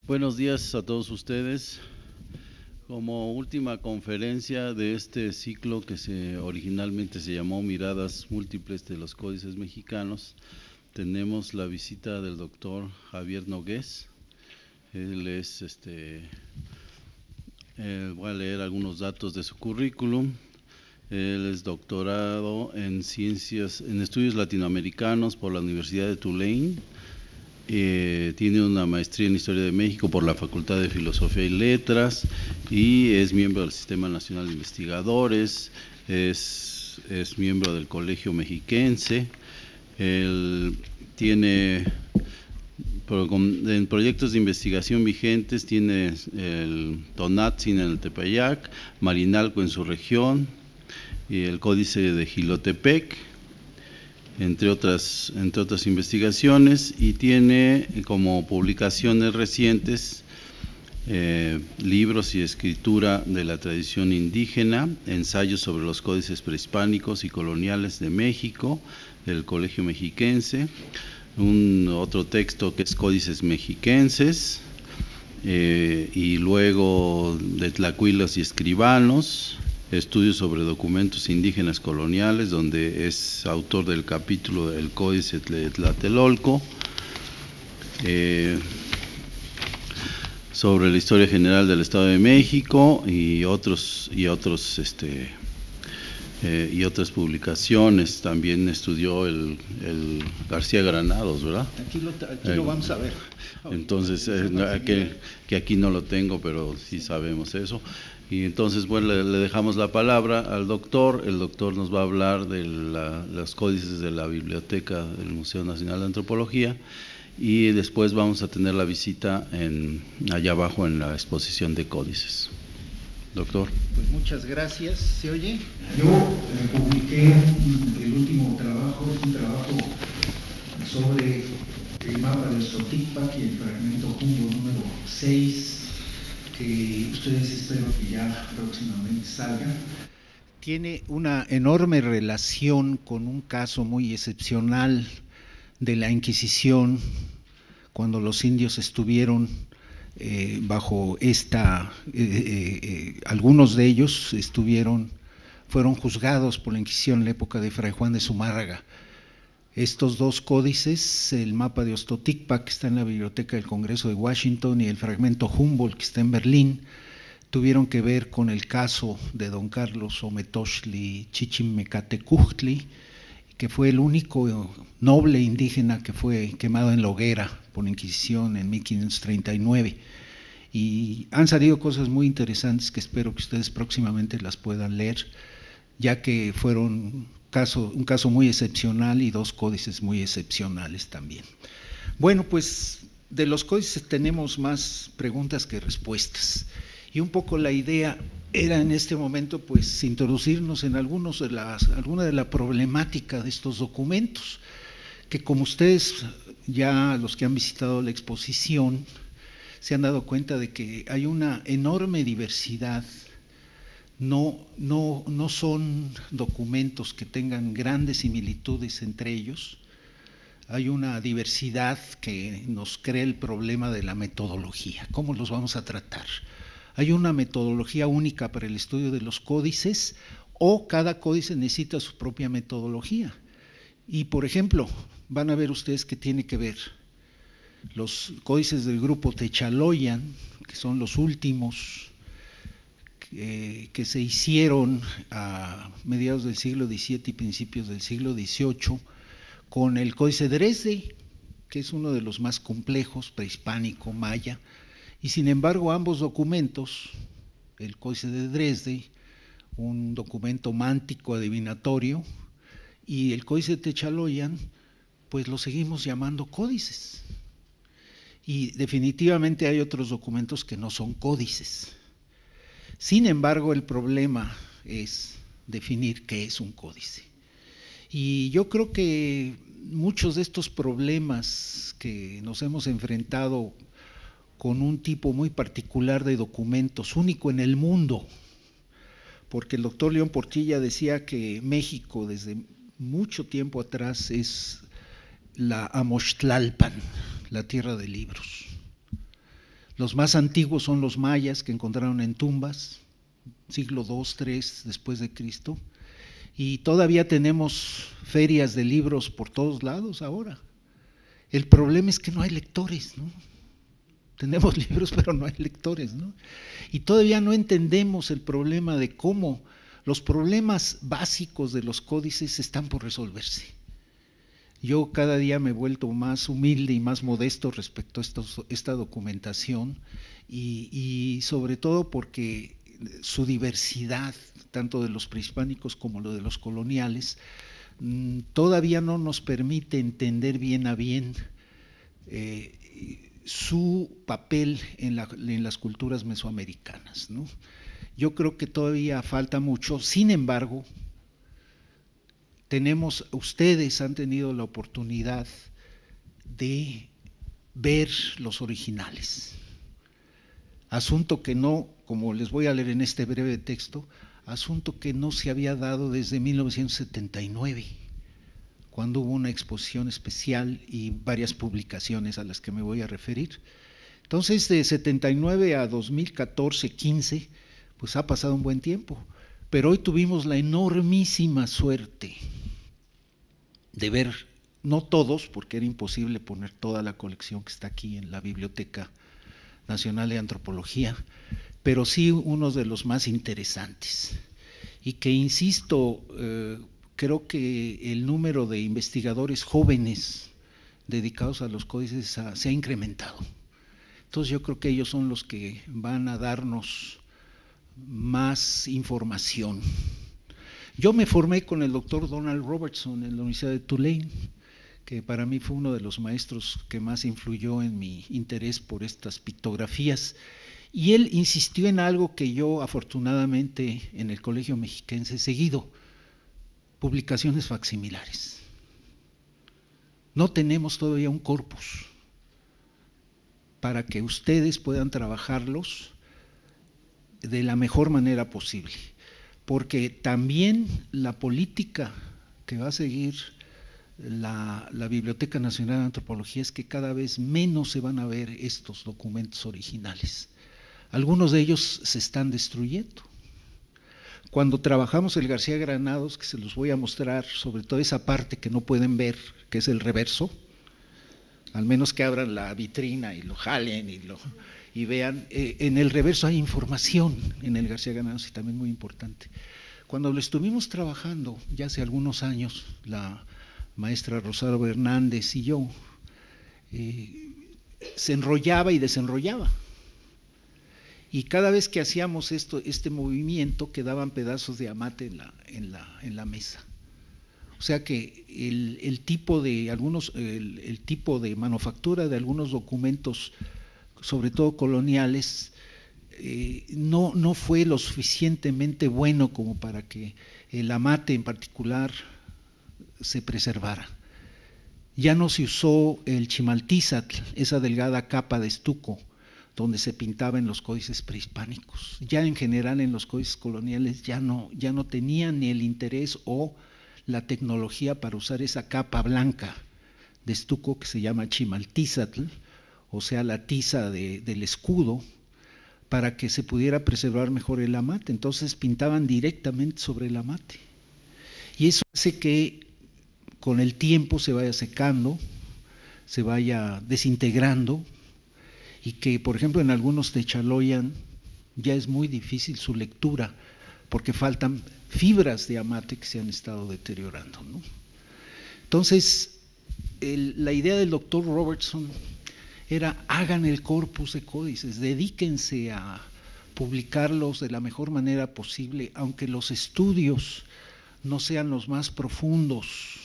Buenos días a todos ustedes. Como última conferencia de este ciclo que originalmente se llamó Miradas Múltiples de los Códices Mexicanos, tenemos la visita del doctor Javier Nogués. Él es, voy a leer algunos datos de su currículum. Él es doctorado en estudios latinoamericanos por la Universidad de Tulane. Tiene una maestría en Historia de México por la Facultad de Filosofía y Letras y es miembro del Sistema Nacional de Investigadores, es miembro del Colegio Mexiquense. Él tiene en proyectos de investigación vigentes, tiene el Tonatzin en el Tepeyac, Marinalco en su región y el Códice de Jilotepec, entre otras investigaciones, y tiene como publicaciones recientes libros y escritura de la tradición indígena, ensayos sobre los códices prehispánicos y coloniales de México, del Colegio Mexiquense, otro texto que es Códices Mexiquenses, y luego de Tlacuilas y Escribanos, estudios sobre documentos indígenas coloniales, donde es autor del capítulo del Códice de Tlatelolco, sobre la historia general del Estado de México y otras publicaciones. También estudió el García Granados, ¿verdad? Aquí lo vamos a ver. Entonces, que aquí no lo tengo, pero sí sabemos eso. Y entonces, bueno, le dejamos la palabra al doctor. El doctor nos va a hablar de los códices de la biblioteca del Museo Nacional de Antropología, y después vamos a tener la visita allá abajo en la exposición de códices. Doctor. Pues muchas gracias. ¿Se oye? Yo publiqué el último trabajo, un trabajo sobre el mapa de Xochitpac y el fragmento Humboldt número 6, que ustedes espero que ya próximamente salgan. Tiene una enorme relación con un caso muy excepcional de la Inquisición, cuando los indios estuvieron bajo algunos de ellos fueron juzgados por la Inquisición en la época de Fray Juan de Zumárraga. Estos dos códices, el mapa de Ostoticpa, que está en la Biblioteca del Congreso de Washington, y el fragmento Humboldt, que está en Berlín, tuvieron que ver con el caso de don Carlos Ometoxtli Chichimecatecuhtli, que fue el único noble indígena que fue quemado en la hoguera por la Inquisición en 1539. Y han salido cosas muy interesantes que espero que ustedes próximamente las puedan leer, ya que fueron un caso muy excepcional y dos códices muy excepcionales también. Bueno, pues de los códices tenemos más preguntas que respuestas, y un poco la idea era en este momento pues introducirnos en alguna de la problemática de estos documentos, que como ustedes ya, los que han visitado la exposición, se han dado cuenta de que hay una enorme diversidad. No son documentos que tengan grandes similitudes entre ellos. Hay una diversidad que nos crea el problema de la metodología. ¿Cómo los vamos a tratar? ¿Hay una metodología única para el estudio de los códices, o cada códice necesita su propia metodología? Y, por ejemplo, van a ver ustedes que tiene que ver los códices del grupo Techaloyan, que son los últimos que se hicieron a mediados del siglo XVII y principios del siglo XVIII, con el Códice de Dresde, que es uno de los más complejos, prehispánico, maya, y sin embargo ambos documentos, el Códice de Dresde, un documento mántico adivinatorio, y el Códice de Techaloyan, pues lo seguimos llamando códices. Y definitivamente hay otros documentos que no son códices. Sin embargo, el problema es definir qué es un códice. Y yo creo que muchos de estos problemas que nos hemos enfrentado con un tipo muy particular de documentos, único en el mundo, porque el doctor León Portilla decía que México desde mucho tiempo atrás es la Amoxtlalpan, la tierra de libros. Los más antiguos son los mayas, que encontraron en tumbas, siglo II, III después de Cristo, y todavía tenemos ferias de libros por todos lados ahora. El problema es que no hay lectores, ¿no? Tenemos libros, pero no hay lectores, ¿no? Y todavía no entendemos el problema de cómo los problemas básicos de los códices están por resolverse. Yo cada día me he vuelto más humilde y más modesto respecto a esta documentación y sobre todo porque su diversidad, tanto de los prehispánicos como lo de los coloniales, todavía no nos permite entender bien a bien su papel en las culturas mesoamericanas, ¿no? Yo creo que todavía falta mucho. Sin embargo, ustedes han tenido la oportunidad de ver los originales. Asunto que no, como les voy a leer en este breve texto, asunto que no se había dado desde 1979, cuando hubo una exposición especial y varias publicaciones a las que me voy a referir. Entonces, de 79 a 2014-15, pues ha pasado un buen tiempo, pero hoy tuvimos la enormísima suerte de ver, no todos, porque era imposible poner toda la colección que está aquí en la Biblioteca Nacional de Antropología, pero sí unos de los más interesantes, y que, insisto, creo que el número de investigadores jóvenes dedicados a los códices se ha incrementado. Entonces yo creo que ellos son los que van a darnos más información. Yo me formé con el doctor Donald Robertson en la Universidad de Tulane, que para mí fue uno de los maestros que más influyó en mi interés por estas pictografías, y él insistió en algo que yo afortunadamente en el Colegio Mexiquense he seguido: publicaciones facsimilares. No tenemos todavía un corpus para que ustedes puedan trabajarlos de la mejor manera posible, porque también la política que va a seguir la Biblioteca Nacional de Antropología es que cada vez menos se van a ver estos documentos originales. Algunos de ellos se están destruyendo. Cuando trabajamos el García Granados, que se los voy a mostrar, sobre todo esa parte que no pueden ver, que es el reverso, al menos que abran la vitrina y lo jalen y vean, en el reverso hay información en el García Granados, y también muy importante. Cuando lo estuvimos trabajando ya hace algunos años, la maestra Rosario Hernández y yo, se enrollaba y desenrollaba, y cada vez que hacíamos este movimiento quedaban pedazos de amate en la mesa. O sea que el tipo de manufactura de algunos documentos, sobre todo coloniales, no fue lo suficientemente bueno como para que el amate en particular se preservara. Ya no se usó el chimaltízatl, esa delgada capa de estuco donde se pintaba en los códices prehispánicos. Ya en general en los códices coloniales ya no tenían ni el interés o la tecnología para usar esa capa blanca de estuco que se llama chimaltízatl, o sea, la tiza del escudo, para que se pudiera preservar mejor el amate. Entonces pintaban directamente sobre el amate, y eso hace que con el tiempo se vaya secando, se vaya desintegrando, y que, por ejemplo, en algunos techaloyan ya es muy difícil su lectura, porque faltan fibras de amate que se han estado deteriorando, ¿no? Entonces, la idea del doctor Robertson era: hagan el corpus de códices, dedíquense a publicarlos de la mejor manera posible, aunque los estudios no sean los más profundos,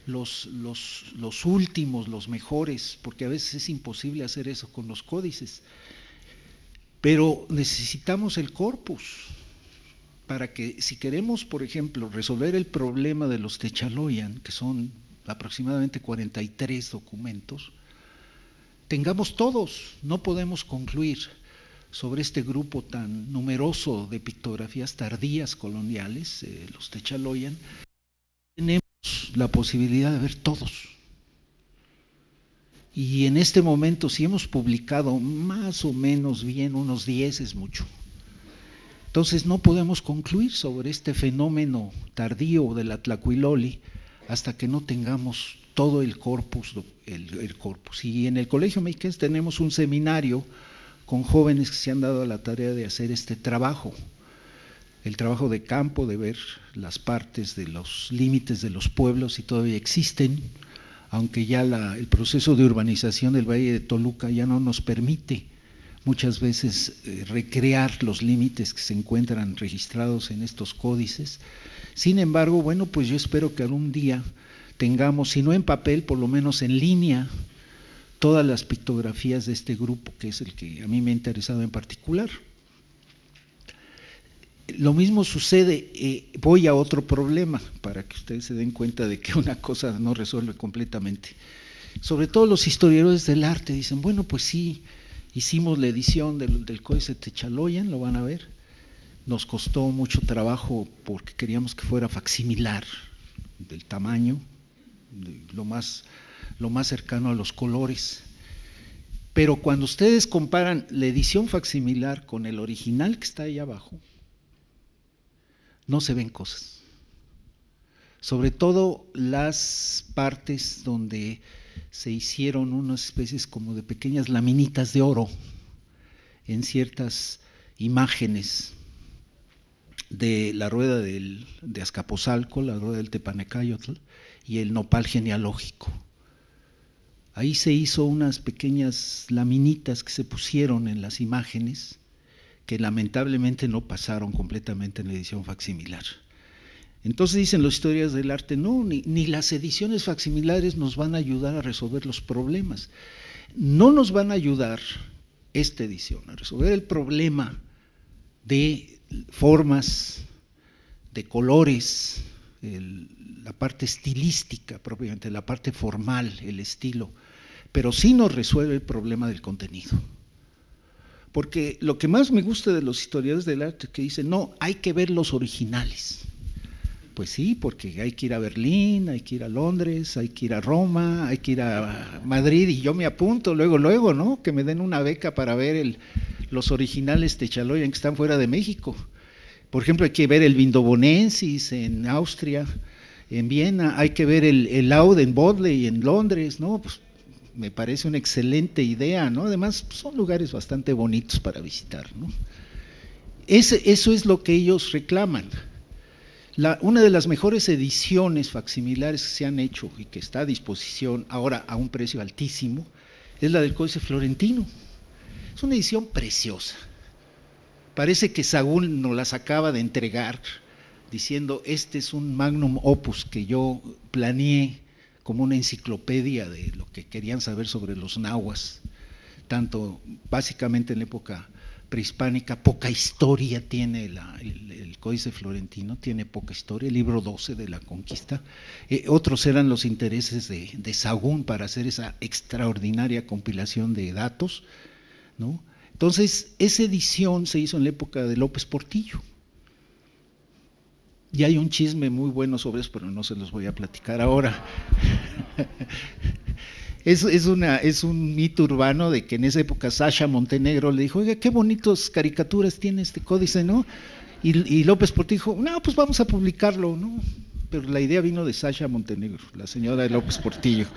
los últimos, los mejores, porque a veces es imposible hacer eso con los códices, pero necesitamos el corpus para que, si queremos, por ejemplo, resolver el problema de los techaloyan, que son aproximadamente 43 documentos, tengamos todos. No podemos concluir sobre este grupo tan numeroso de pictografías tardías coloniales, los techaloyan. Tenemos la posibilidad de ver todos. y en este momento si hemos publicado más o menos bien unos 10 es mucho. Entonces no podemos concluir sobre este fenómeno tardío de la Tlacuiloli hasta que no tengamos todo el corpus, Y en el Colegio Mexiquense tenemos un seminario con jóvenes que se han dado a la tarea de hacer este trabajo, el trabajo de campo, de ver las partes de los límites de los pueblos si todavía existen, aunque ya el proceso de urbanización del Valle de Toluca ya no nos permite muchas veces recrear los límites que se encuentran registrados en estos códices. Sin embargo, bueno, pues yo espero que algún día tengamos, si no en papel, por lo menos en línea, todas las pictografías de este grupo, que es el que a mí me ha interesado en particular. Lo mismo sucede, voy a otro problema, para que ustedes se den cuenta de que una cosa no resuelve completamente. Sobre todo los historiadores del arte dicen, bueno, pues sí, hicimos la edición del Códice Techaloyan, lo van a ver, nos costó mucho trabajo porque queríamos que fuera facsimilar, del tamaño, lo más cercano a los colores. Pero cuando ustedes comparan la edición facsimilar con el original que está ahí abajo, no se ven cosas. Sobre todo las partes donde se hicieron unas especies como de pequeñas laminitas de oro en ciertas imágenes de la rueda de Azcapotzalco, la rueda del Tepanecayotl y el nopal genealógico. Ahí se hizo unas pequeñas laminitas que se pusieron en las imágenes que lamentablemente no pasaron completamente en la edición facsimilar. Entonces dicen los historiadores del arte, no, ni las ediciones facsimilares nos van a ayudar a resolver los problemas. No nos van a ayudar esta edición a resolver el problema de formas, de colores, la parte estilística propiamente, la parte formal, el estilo, pero sí nos resuelve el problema del contenido. Porque lo que más me gusta de los historiadores del arte es que dicen, no, hay que ver los originales. Pues sí, porque hay que ir a Berlín, hay que ir a Londres, hay que ir a Roma, hay que ir a Madrid, y yo me apunto luego, ¿no? Que me den una beca para ver los originales Techaloyan que están fuera de México. Por ejemplo, hay que ver el Vindobonensis en Austria, en Viena, hay que ver el Laud en Bodley en Londres, ¿no? Pues me parece una excelente idea, ¿no? Además, son lugares bastante bonitos para visitar, ¿no? Eso es lo que ellos reclaman. Una de las mejores ediciones facsimilares que se han hecho y que está a disposición ahora a un precio altísimo es la del Códice Florentino. Es una edición preciosa. Parece que Sahagún nos las acaba de entregar diciendo, este es un magnum opus que yo planeé como una enciclopedia de lo que querían saber sobre los nahuas, tanto básicamente en la época prehispánica. Poca historia tiene el Códice Florentino, tiene poca historia, el libro 12 de la conquista. Otros eran los intereses de Sahagún para hacer esa extraordinaria compilación de datos, ¿no? Entonces, esa edición se hizo en la época de López Portillo. Y hay un chisme muy bueno sobre eso, pero no se los voy a platicar ahora. Es un mito urbano de que en esa época Sasha Montenegro le dijo, oiga, qué bonitas caricaturas tiene este códice, ¿no? Y López Portillo dijo, no, pues vamos a publicarlo, ¿no? Pero la idea vino de Sasha Montenegro, la señora de López Portillo,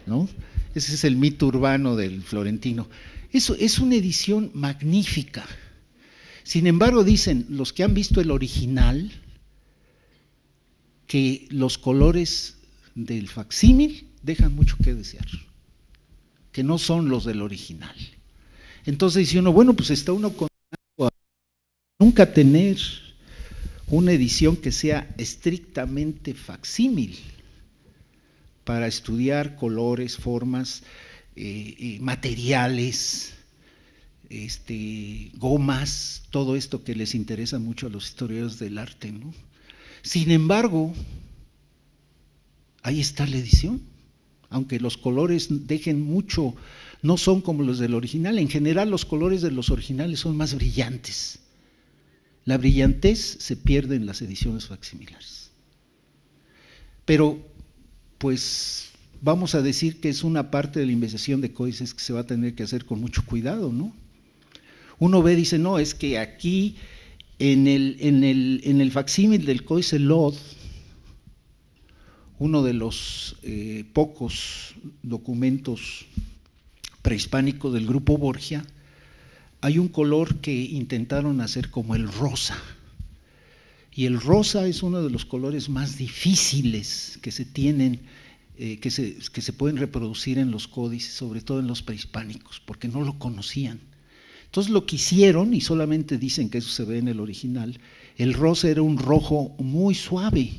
¿no? Ese es el mito urbano del Florentino. Eso es una edición magnífica. Sin embargo, dicen los que han visto el original que los colores del facsímil dejan mucho que desear, que no son los del original. Entonces dice uno, bueno, pues está uno condenado a nunca tener una edición que sea estrictamente facsímil para estudiar colores, formas, materiales, gomas, todo esto que les interesa mucho a los historiadores del arte, ¿no? Sin embargo, ahí está la edición, aunque los colores dejen mucho, no son como los del original. En general los colores de los originales son más brillantes. La brillantez se pierde en las ediciones facsimilares. Pero, pues, vamos a decir que es una parte de la investigación de códices que se va a tener que hacer con mucho cuidado, ¿no? Uno ve, dice, no, es que aquí en el facsímil del códice Lod, uno de los pocos documentos prehispánicos del grupo Borgia, hay un color que intentaron hacer como el rosa. Y el rosa es uno de los colores más difíciles que se tienen, que se pueden reproducir en los códices, sobre todo en los prehispánicos, porque no lo conocían. Entonces lo que hicieron, y solamente dicen que eso se ve en el original, el rosa era un rojo muy suave,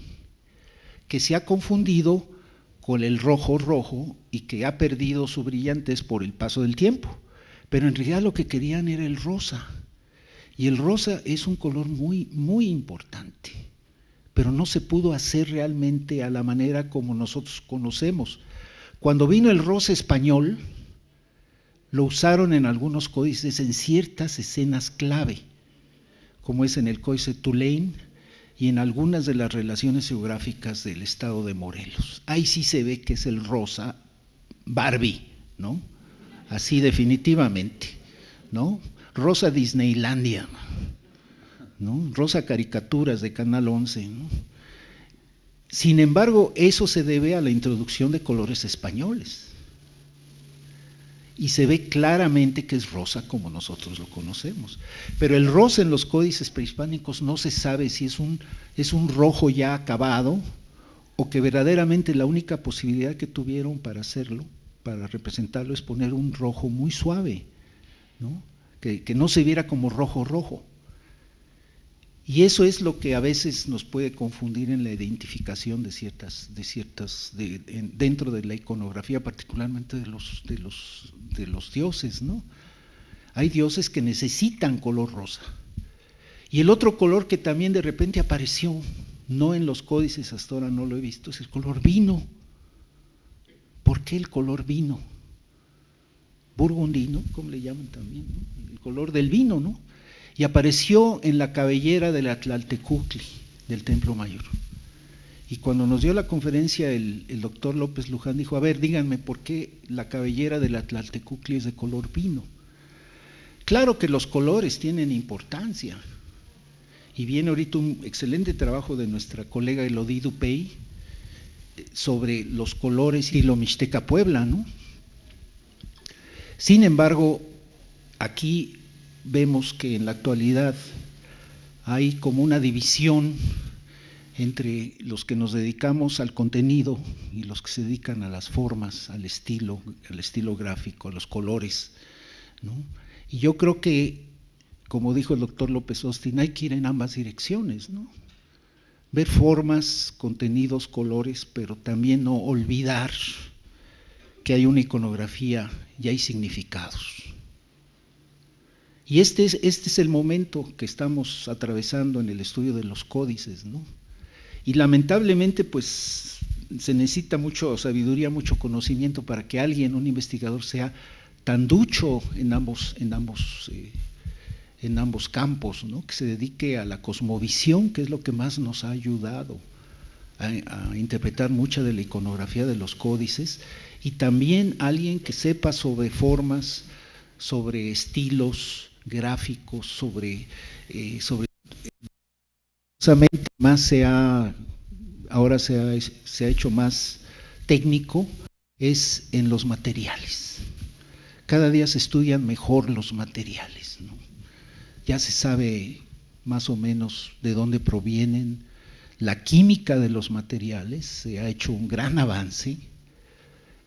que se ha confundido con el rojo rojo y que ha perdido su brillantez por el paso del tiempo. Pero en realidad lo que querían era el rosa. Y el rosa es un color muy, muy importante, pero no se pudo hacer realmente a la manera como nosotros conocemos. Cuando vino el rosa español, lo usaron en algunos códices en ciertas escenas clave, como es en el códice Tulane y en algunas de las relaciones geográficas del estado de Morelos. Ahí sí se ve que es el rosa Barbie, ¿no? Así definitivamente, ¿no? Rosa Disneylandia, ¿no? Rosa Caricaturas de Canal 11, ¿no? Sin embargo, eso se debe a la introducción de colores españoles. Y se ve claramente que es rosa como nosotros lo conocemos. Pero el rosa en los códices prehispánicos no se sabe si es un rojo ya acabado o que verdaderamente la única posibilidad que tuvieron para hacerlo, para representarlo, es poner un rojo muy suave, ¿no? Que no se viera como rojo rojo. Y eso es lo que a veces nos puede confundir en la identificación dentro de la iconografía, particularmente de los dioses, ¿no? Hay dioses que necesitan color rosa. Y el otro color que también de repente apareció, no en los códices, hasta ahora no lo he visto, es el color vino. ¿Por qué el color vino? Burgundino, como le llaman también, ¿no? El color del vino, ¿no? Y apareció en la cabellera del Atlaltecutli, del Templo Mayor. Y cuando nos dio la conferencia el doctor López Luján dijo, a ver, díganme por qué la cabellera del Atlaltecutli es de color vino. Claro que los colores tienen importancia. Y viene ahorita un excelente trabajo de nuestra colega Elodie Dupey sobre los colores y lo Mixteca Puebla, ¿no? Sin embargo, aquí vemos que en la actualidad hay como una división entre los que nos dedicamos al contenido y los que se dedican a las formas, al estilo gráfico, a los colores, ¿no? Y yo creo que, como dijo el doctor López Austin, hay que ir en ambas direcciones, ¿no? Ver formas, contenidos, colores, pero también no olvidar que hay una iconografía y hay significados. Y este es el momento que estamos atravesando en el estudio de los códices, ¿no? Y lamentablemente, pues, se necesita mucha sabiduría, mucho conocimiento para que alguien, un investigador, sea tan ducho en ambos campos, ¿no? Que se dedique a la cosmovisión, que es lo que más nos ha ayudado a interpretar mucha de la iconografía de los códices, y también alguien que sepa sobre formas, sobre estilos gráficos, sobre más ahora se ha hecho más técnico, es en los materiales. Cada día se estudian mejor los materiales, ¿no? Ya se sabe más o menos de dónde provienen, la química de los materiales, se ha hecho un gran avance,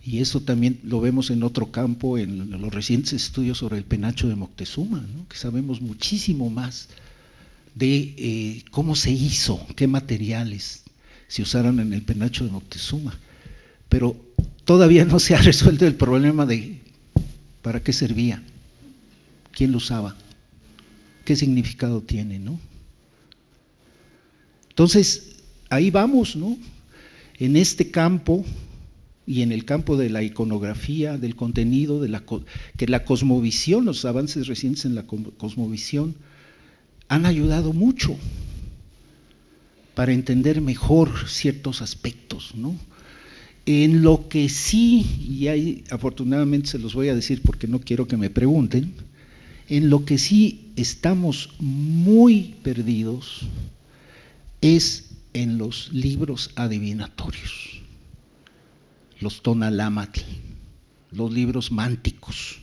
y eso también lo vemos en otro campo, en los recientes estudios sobre el penacho de Moctezuma, ¿no? Que sabemos muchísimo más de cómo se hizo, qué materiales se usaron en el penacho de Moctezuma, pero todavía no se ha resuelto el problema de para qué servía, quién lo usaba, qué significado tiene, ¿no? Entonces, ahí vamos, ¿no? En este campo y en el campo de la iconografía, del contenido, que la cosmovisión, los avances recientes en la cosmovisión han ayudado mucho para entender mejor ciertos aspectos, ¿no? En lo que sí, y ahí afortunadamente se los voy a decir porque no quiero que me pregunten, en lo que sí estamos muy perdidos es en los libros adivinatorios, los Tonalámatl, los libros mánticos.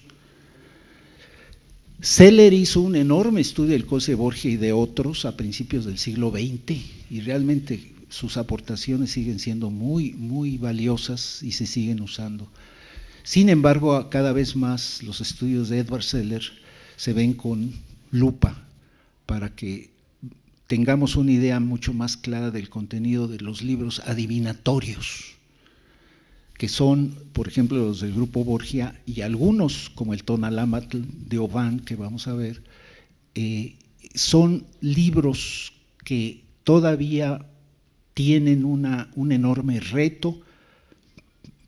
Seller hizo un enorme estudio del Códice Borgia y de otros a principios del siglo XX, y realmente sus aportaciones siguen siendo muy, muy valiosas y se siguen usando. Sin embargo, cada vez más los estudios de Edward Seller se ven con lupa para que tengamos una idea mucho más clara del contenido de los libros adivinatorios, que son, por ejemplo, los del grupo Borgia, y algunos, como el Tonalámatl de Oban, que vamos a ver, son libros que todavía tienen un enorme reto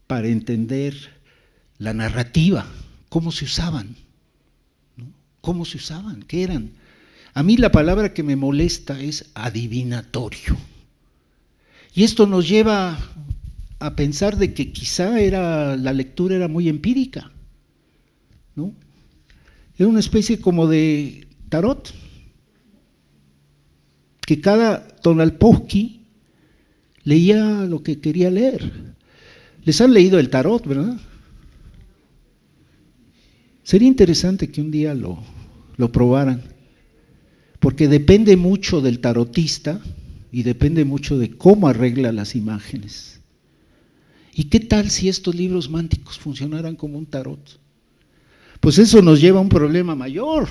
para entender la narrativa, cómo se usaban, ¿no? ¿Cómo se usaban? ¿Qué eran? A mí la palabra que me molesta es adivinatorio. Y esto nos lleva a pensar de que quizá la lectura era muy empírica, ¿no? Era una especie como de tarot, que cada tonalpojki leía lo que quería leer. Les han leído el tarot, ¿verdad? Sería interesante que un día lo probaran, porque depende mucho del tarotista y depende mucho de cómo arregla las imágenes. ¿Y qué tal si estos libros mánticos funcionaran como un tarot? Pues eso nos lleva a un problema mayor,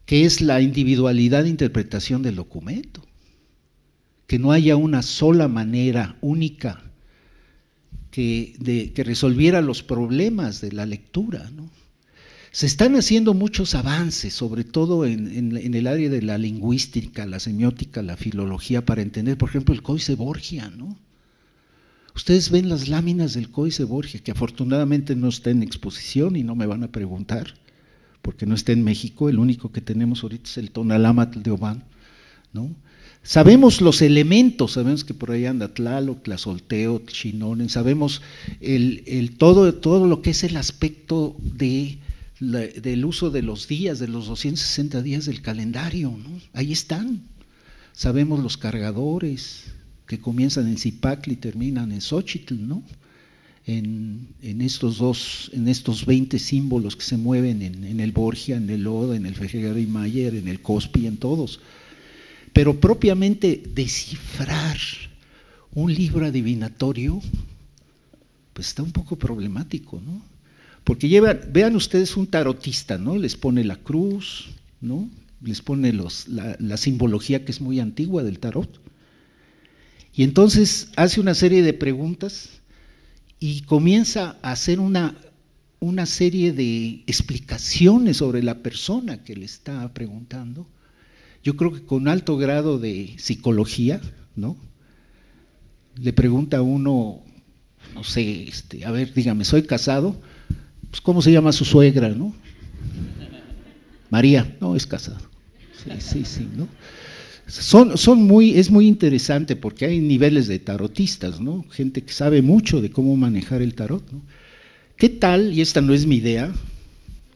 que es la individualidad de interpretación del documento. Que no haya una sola manera única que resolviera los problemas de la lectura, ¿no? Se están haciendo muchos avances, sobre todo en el área de la lingüística, la semiótica, la filología, para entender, por ejemplo, el Códice Borgia, ¿no? Ustedes ven las láminas del Códice Borgia, que afortunadamente no está en exposición y no me van a preguntar, porque no está en México. El único que tenemos ahorita es el Tonalámatl de Oban, ¿no? Sabemos los elementos, sabemos que por ahí anda Tlaloc, Tlazolteotl, Xinonen, sabemos todo lo que es el aspecto del uso de los días, de los 260 días del calendario, ¿no? Ahí están. Sabemos los cargadores que comienzan en Zipacli y terminan en Xochitl, ¿no? En estos 20 símbolos que se mueven en el Borgia, en el Oda, en el Feijergare y Mayer, en el Cospi, en todos. Pero propiamente descifrar un libro adivinatorio, pues está un poco problemático, ¿no? Porque vean ustedes un tarotista, ¿no? Les pone la cruz, ¿no? Les pone la simbología que es muy antigua del tarot. Y entonces hace una serie de preguntas y comienza a hacer una serie de explicaciones sobre la persona que le está preguntando. Yo creo que con alto grado de psicología, ¿no? Le pregunta a uno, no sé, a ver, dígame, ¿soy casado? Pues, ¿cómo se llama su suegra, no? María, no, es casado. Sí, ¿no? Es muy interesante porque hay niveles de tarotistas, ¿no? Gente que sabe mucho de cómo manejar el tarot, ¿no? ¿Qué tal? Y esta no es mi idea,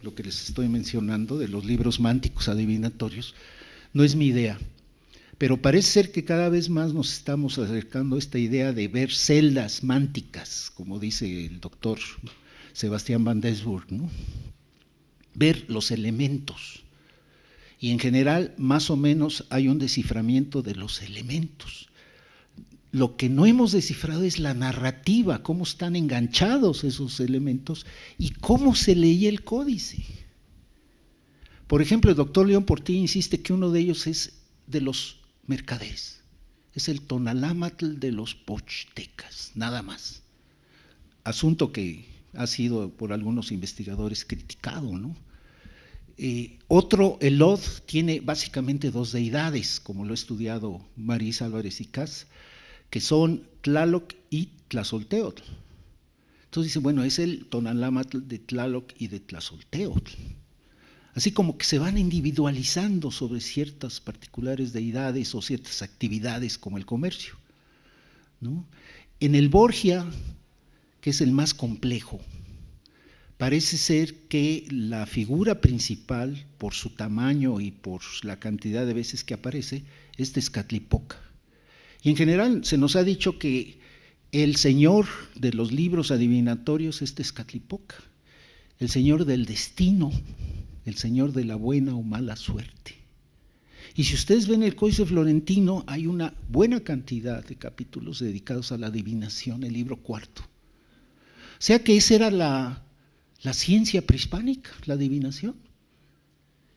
lo que les estoy mencionando de los libros mánticos adivinatorios, no es mi idea, pero parece ser que cada vez más nos estamos acercando a esta idea de ver celdas mánticas, como dice el doctor Sebastián van Desburg, ¿no? Ver los elementos. Y en general, más o menos, hay un desciframiento de los elementos. Lo que no hemos descifrado es la narrativa, cómo están enganchados esos elementos y cómo se leía el códice. Por ejemplo, el doctor León Portilla insiste que uno de ellos es de los mercaderes, es el Tonalámatl de los pochtecas, nada más. Asunto que ha sido por algunos investigadores criticado, ¿no? El Od tiene básicamente dos deidades, como lo ha estudiado Marisa Álvarez y Cas, que son Tlaloc y Tlazolteotl. Entonces dice, bueno, es el Tonalámatl de Tlaloc y de Tlazolteotl. Así como que se van individualizando sobre ciertas particulares deidades o ciertas actividades como el comercio, ¿no? En el Borgia, que es el más complejo, parece ser que la figura principal, por su tamaño y por la cantidad de veces que aparece, es Tezcatlipoca. Y en general se nos ha dicho que el señor de los libros adivinatorios es Tezcatlipoca, el señor del destino, el señor de la buena o mala suerte. Y si ustedes ven el Códice Florentino, hay una buena cantidad de capítulos dedicados a la adivinación, el libro cuarto. O sea que esa era la ciencia prehispánica, la adivinación.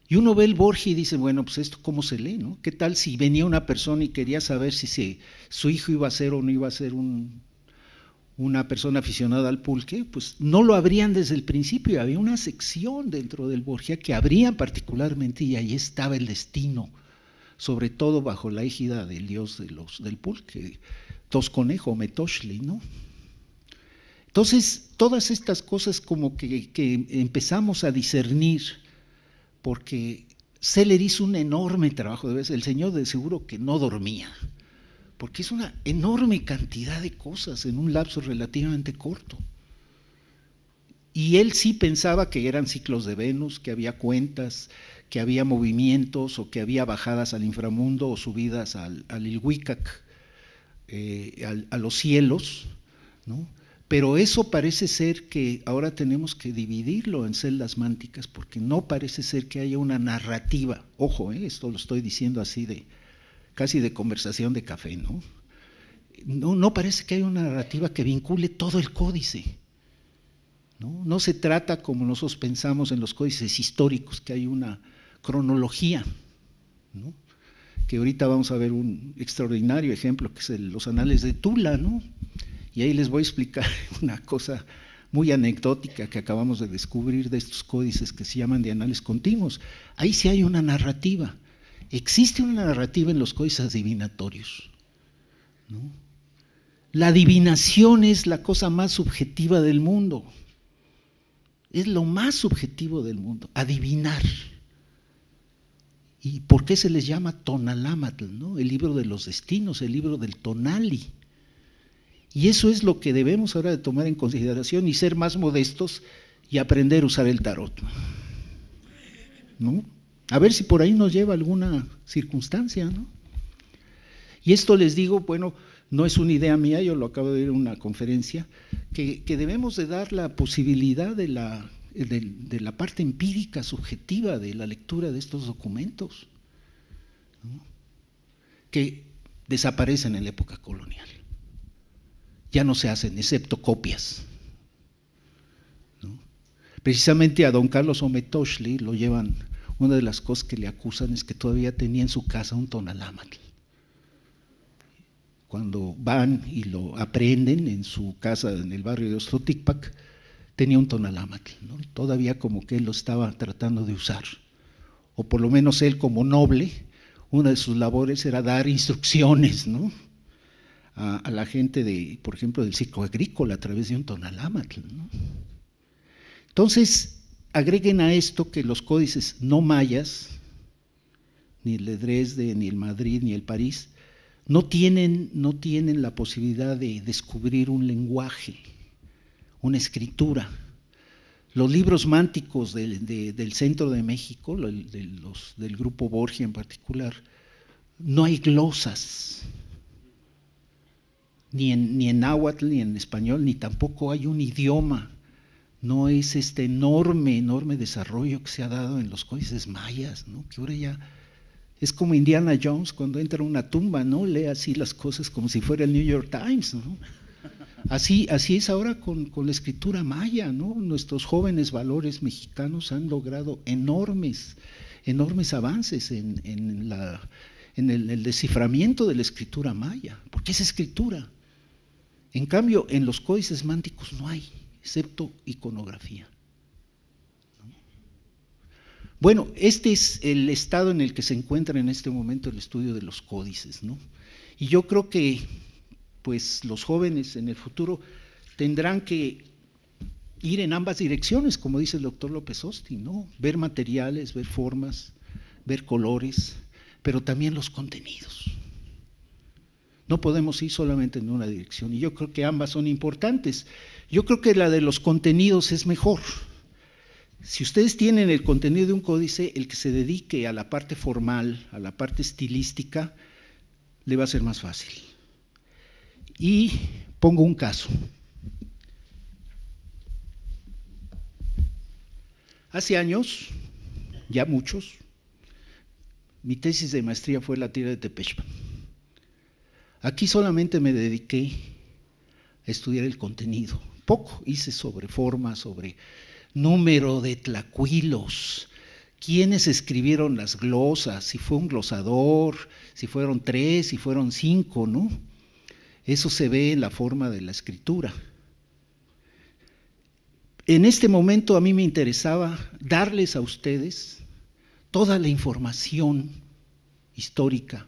Y uno ve el Borgia y dice, bueno, pues esto cómo se lee, ¿no? ¿Qué tal si venía una persona y quería saber si su hijo iba a ser o no iba a ser una persona aficionada al pulque? Pues no lo abrían desde el principio, había una sección dentro del Borgia que abrían particularmente y ahí estaba el destino, sobre todo bajo la égida del dios del pulque, Tosconejo, Metoxtli, ¿no? Entonces, todas estas cosas como que empezamos a discernir, porque Seller hizo un enorme trabajo, el señor de seguro que no dormía, porque es una enorme cantidad de cosas en un lapso relativamente corto. Y él sí pensaba que eran ciclos de Venus, que había cuentas, que había movimientos, o que había bajadas al inframundo o subidas al Ilhuicac, a los cielos, ¿no? Pero eso parece ser que ahora tenemos que dividirlo en celdas mánticas, porque no parece ser que haya una narrativa. Ojo, esto lo estoy diciendo así casi de conversación de café, ¿no? No parece que haya una narrativa que vincule todo el códice. No se trata como nosotros pensamos en los códices históricos, que hay una cronología, ¿no? Que ahorita vamos a ver un extraordinario ejemplo, que es los Anales de Tula, ¿no? Y ahí les voy a explicar una cosa muy anecdótica que acabamos de descubrir de estos códices que se llaman de anales continuos. Ahí sí hay una narrativa. Existe una narrativa en los códices adivinatorios, ¿no? La adivinación es la cosa más subjetiva del mundo. Es lo más subjetivo del mundo, adivinar. ¿Y por qué se les llama Tonalámatl, ¿no? El libro de los destinos, el libro del Tonali. Y eso es lo que debemos ahora de tomar en consideración y ser más modestos y aprender a usar el tarot, ¿no? A ver si por ahí nos lleva alguna circunstancia, ¿no? Y esto les digo, bueno, no es una idea mía, yo lo acabo de ver en una conferencia, que debemos de dar la posibilidad de la parte empírica, subjetiva de la lectura de estos documentos, ¿no? Que desaparecen en la época colonial. Ya no se hacen, excepto copias, ¿no? Precisamente a don Carlos Ometosli lo llevan, una de las cosas que le acusan es que todavía tenía en su casa un Tonalámatl. Cuando van y lo aprenden en su casa en el barrio de Ostoticpac, tenía un Tonalámatl, ¿no? Todavía como que él lo estaba tratando de usar, o por lo menos él como noble, una de sus labores era dar instrucciones, ¿no? A la gente por ejemplo, del ciclo agrícola a través de un Tonalámatl, ¿no? Entonces, agreguen a esto que los códices no mayas, ni el de Dresde, ni el Madrid, ni el París, no tienen la posibilidad de descubrir un lenguaje, una escritura. Los libros mánticos del centro de México, del grupo Borgia en particular, no hay glosas, ni en náhuatl, ni en español, ni tampoco hay un idioma. No es este enorme desarrollo que se ha dado en los códices mayas, ¿no? Que ahora ya es como Indiana Jones cuando entra a una tumba, ¿no? Lee así las cosas como si fuera el New York Times, ¿no? Así es ahora con la escritura maya, ¿no? Nuestros jóvenes valores mexicanos han logrado enormes avances en el desciframiento de la escritura maya, porque es escritura. En cambio, en los códices mánticos no hay, excepto iconografía. Bueno, este es el estado en el que se encuentra en este momento el estudio de los códices, ¿no? Y yo creo que pues los jóvenes en el futuro tendrán que ir en ambas direcciones, como dice el doctor López Osti, ¿no? Ver materiales, ver formas, ver colores, pero también los contenidos. No podemos ir solamente en una dirección, y yo creo que ambas son importantes. Yo creo que la de los contenidos es mejor. Si ustedes tienen el contenido de un códice, el que se dedique a la parte formal, a la parte estilística, le va a ser más fácil. Y pongo un caso. Hace años, ya muchos, mi tesis de maestría fue la tira de Tepechpan. Aquí solamente me dediqué a estudiar el contenido. Poco hice sobre forma, sobre número de tlacuilos, quiénes escribieron las glosas, si fue un glosador, si fueron 3, si fueron 5, ¿no? Eso se ve en la forma de la escritura. En este momento a mí me interesaba darles a ustedes toda la información histórica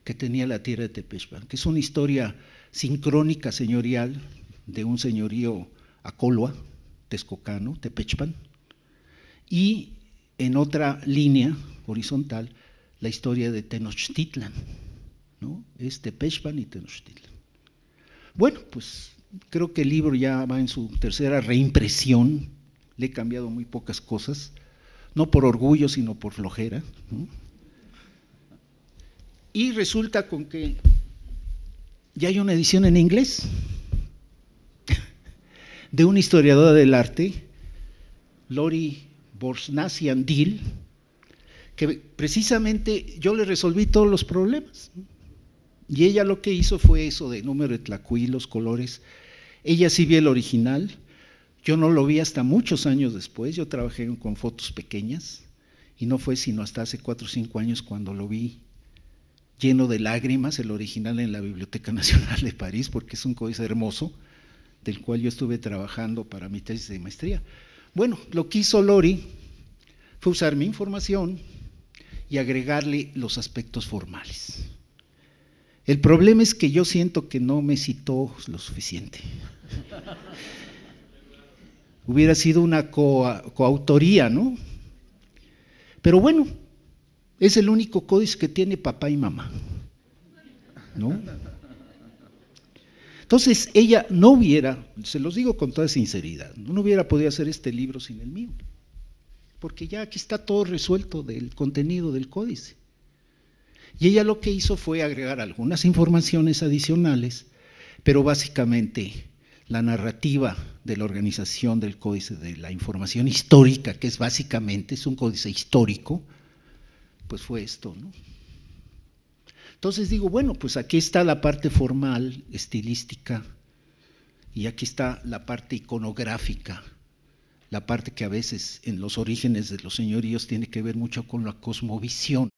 que tenía la tierra de Tepechpan, que es una historia sincrónica señorial de un señorío Acolua, Texcocano, Tepechpan, y en otra línea horizontal la historia de Tenochtitlan, ¿no? Es Tepechpan y Tenochtitlan. Bueno, pues creo que el libro ya va en su tercera reimpresión, le he cambiado muy pocas cosas, no por orgullo, sino por flojera, ¿no? Y resulta con que ya hay una edición en inglés de una historiadora del arte, Lori Borsnasian-Dill, que precisamente yo le resolví todos los problemas. Y ella lo que hizo fue eso de número de tlacuilos, colores. Ella sí vio el original, yo no lo vi hasta muchos años después, yo trabajé con fotos pequeñas, y no fue sino hasta hace 4 o 5 años cuando lo vi lleno de lágrimas, el original en la Biblioteca Nacional de París, porque es un códice hermoso, del cual yo estuve trabajando para mi tesis de maestría. Bueno, lo que hizo Lori fue usar mi información y agregarle los aspectos formales. El problema es que yo siento que no me citó lo suficiente. Hubiera sido una coautoría, ¿no? Pero bueno, es el único códice que tiene papá y mamá, ¿no? Entonces ella no hubiera, se los digo con toda sinceridad, no hubiera podido hacer este libro sin el mío, porque ya aquí está todo resuelto del contenido del códice. Y ella lo que hizo fue agregar algunas informaciones adicionales, pero básicamente la narrativa de la organización del códice, de la información histórica, que es básicamente, es un códice histórico, pues fue esto, ¿no? Entonces digo, bueno, pues aquí está la parte formal, estilística, y aquí está la parte iconográfica, la parte que a veces en los orígenes de los señoríos tiene que ver mucho con la cosmovisión.